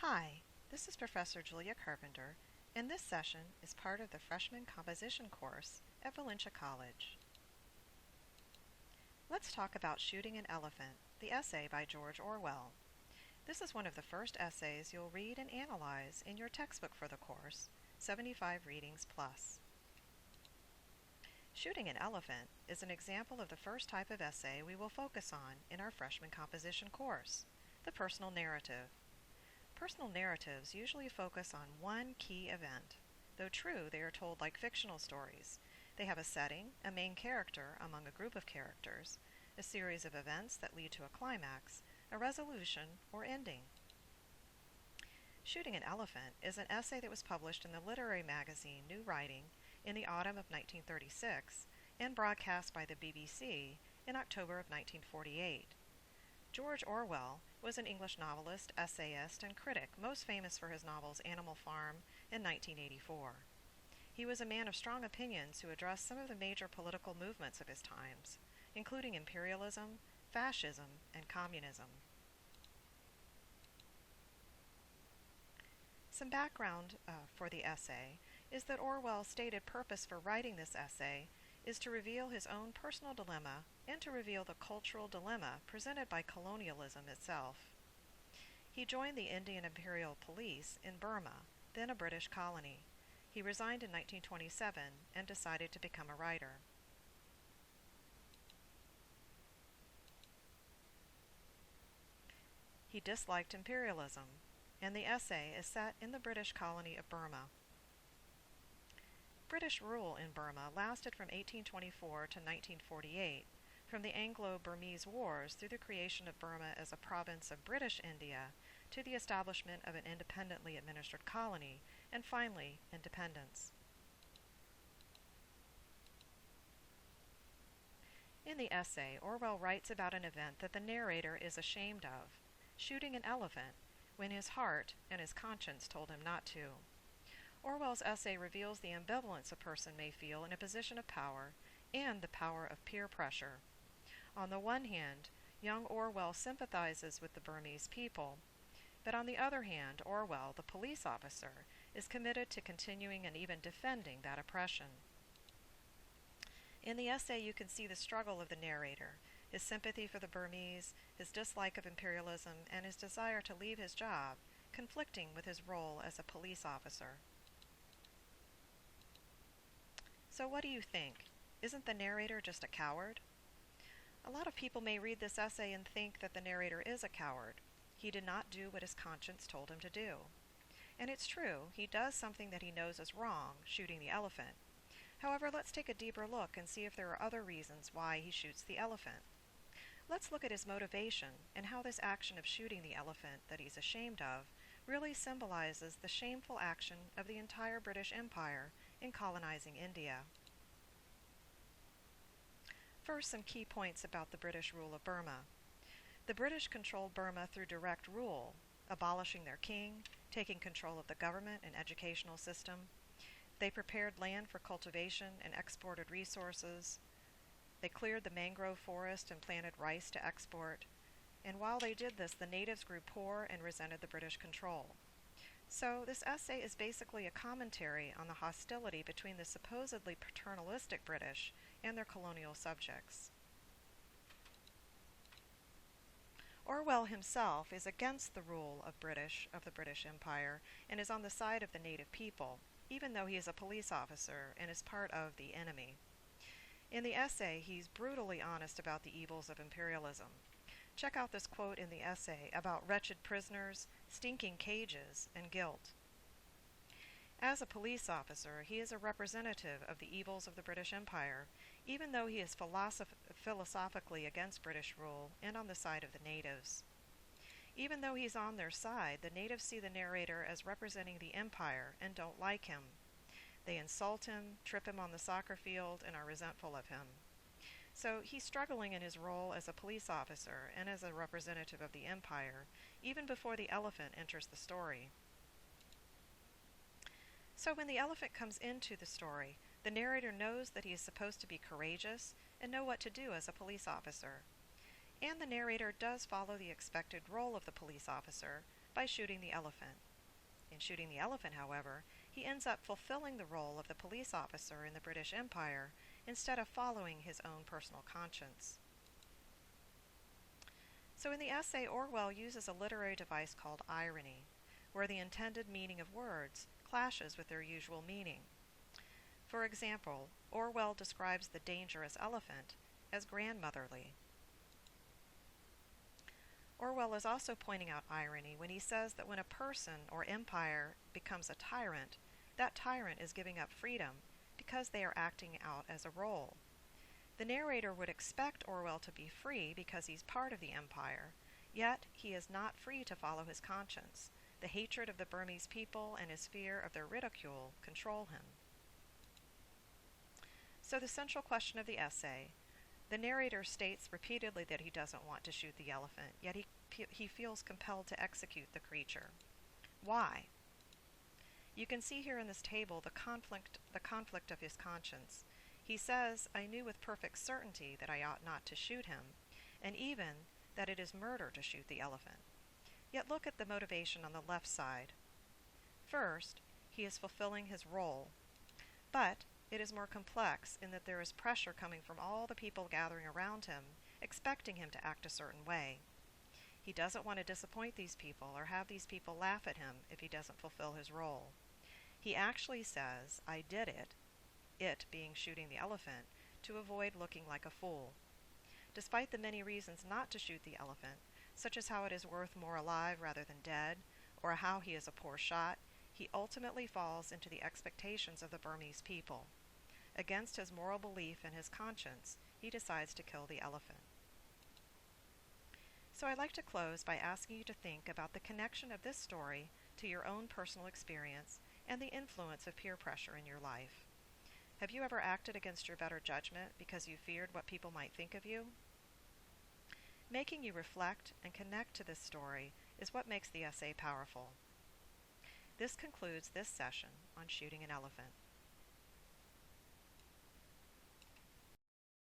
Hi, this is Professor Julia Carpenter, and this session is part of the Freshman Composition course at Valencia College. Let's talk about Shooting an Elephant, the essay by George Orwell. This is one of the first essays you'll read and analyze in your textbook for the course, 75 readings plus. Shooting an Elephant is an example of the first type of essay we will focus on in our Freshman Composition course, the personal narrative. Personal narratives usually focus on one key event. Though true, they are told like fictional stories. They have a setting, a main character among a group of characters, a series of events that lead to a climax, a resolution, or ending. Shooting an Elephant is an essay that was published in the literary magazine New Writing in the autumn of 1936 and broadcast by the BBC in October of 1948. George Orwell was an English novelist, essayist, and critic, most famous for his novels Animal Farm in 1984. He was a man of strong opinions who addressed some of the major political movements of his times, including imperialism, fascism, and communism. Some background for the essay is that Orwell's stated purpose for writing this essay is to reveal his own personal dilemma and to reveal the cultural dilemma presented by colonialism itself. He joined the Indian Imperial Police in Burma, then a British colony. He resigned in 1927 and decided to become a writer. He disliked imperialism, and the essay is set in the British colony of Burma. British rule in Burma lasted from 1824 to 1948, from the Anglo-Burmese Wars through the creation of Burma as a province of British India to the establishment of an independently administered colony, and finally, independence. In the essay, Orwell writes about an event that the narrator is ashamed of, shooting an elephant, when his heart and his conscience told him not to. Orwell's essay reveals the ambivalence a person may feel in a position of power and the power of peer pressure. On the one hand, young Orwell sympathizes with the Burmese people, but on the other hand, Orwell, the police officer, is committed to continuing and even defending that oppression. In the essay, you can see the struggle of the narrator, his sympathy for the Burmese, his dislike of imperialism, and his desire to leave his job, conflicting with his role as a police officer. So what do you think? Isn't the narrator just a coward? A lot of people may read this essay and think that the narrator is a coward. He did not do what his conscience told him to do. And it's true, he does something that he knows is wrong, shooting the elephant. However, let's take a deeper look and see if there are other reasons why he shoots the elephant. Let's look at his motivation and how this action of shooting the elephant that he's ashamed of really symbolizes the shameful action of the entire British Empire in colonizing India. First, some key points about the British rule of Burma. The British controlled Burma through direct rule, abolishing their king, taking control of the government and educational system. They prepared land for cultivation and exported resources. They cleared the mangrove forest and planted rice to export. And while they did this, the natives grew poor and resented the British control. So this essay is basically a commentary on the hostility between the supposedly paternalistic British and their colonial subjects. Orwell himself is against the rule of the British Empire and is on the side of the native people, even though he is a police officer and is part of the enemy. In the essay, he's brutally honest about the evils of imperialism. Check out this quote in the essay about wretched prisoners, stinking cages, and guilt. As a police officer, he is a representative of the evils of the British Empire, even though he is philosophically against British rule and on the side of the natives. Even though he's on their side, the natives see the narrator as representing the empire and don't like him. They insult him, trip him on the soccer field, and are resentful of him. So he's struggling in his role as a police officer and as a representative of the empire, even before the elephant enters the story. So when the elephant comes into the story, the narrator knows that he is supposed to be courageous and know what to do as a police officer. And the narrator does follow the expected role of the police officer by shooting the elephant. In shooting the elephant, however, he ends up fulfilling the role of the police officer in the British Empire instead of following his own personal conscience. So in the essay, Orwell uses a literary device called irony, where the intended meaning of words clashes with their usual meaning. For example, Orwell describes the dangerous elephant as grandmotherly. Orwell is also pointing out irony when he says that when a person or empire becomes a tyrant, that tyrant is giving up freedom because they are acting out as a role. The narrator would expect Orwell to be free because he's part of the empire, yet he is not free to follow his conscience. The hatred of the Burmese people and his fear of their ridicule control him. So the central question of the essay, the narrator states repeatedly that he doesn't want to shoot the elephant, yet he feels compelled to execute the creature. Why? You can see here in this table the conflict of his conscience. He says, "I knew with perfect certainty that I ought not to shoot him, and even that it is murder to shoot the elephant." Yet look at the motivation on the left side. First, he is fulfilling his role, but it is more complex in that there is pressure coming from all the people gathering around him, expecting him to act a certain way. He doesn't want to disappoint these people or have these people laugh at him if he doesn't fulfill his role. He actually says, "I did it being shooting the elephant, to avoid looking like a fool." Despite the many reasons not to shoot the elephant, such as how it is worth more alive rather than dead, or how he is a poor shot, he ultimately falls into the expectations of the Burmese people. Against his moral belief and his conscience, he decides to kill the elephant. So I'd like to close by asking you to think about the connection of this story to your own personal experience and the influence of peer pressure in your life. Have you ever acted against your better judgment because you feared what people might think of you? Making you reflect and connect to this story is what makes the essay powerful. This concludes this session on shooting an elephant.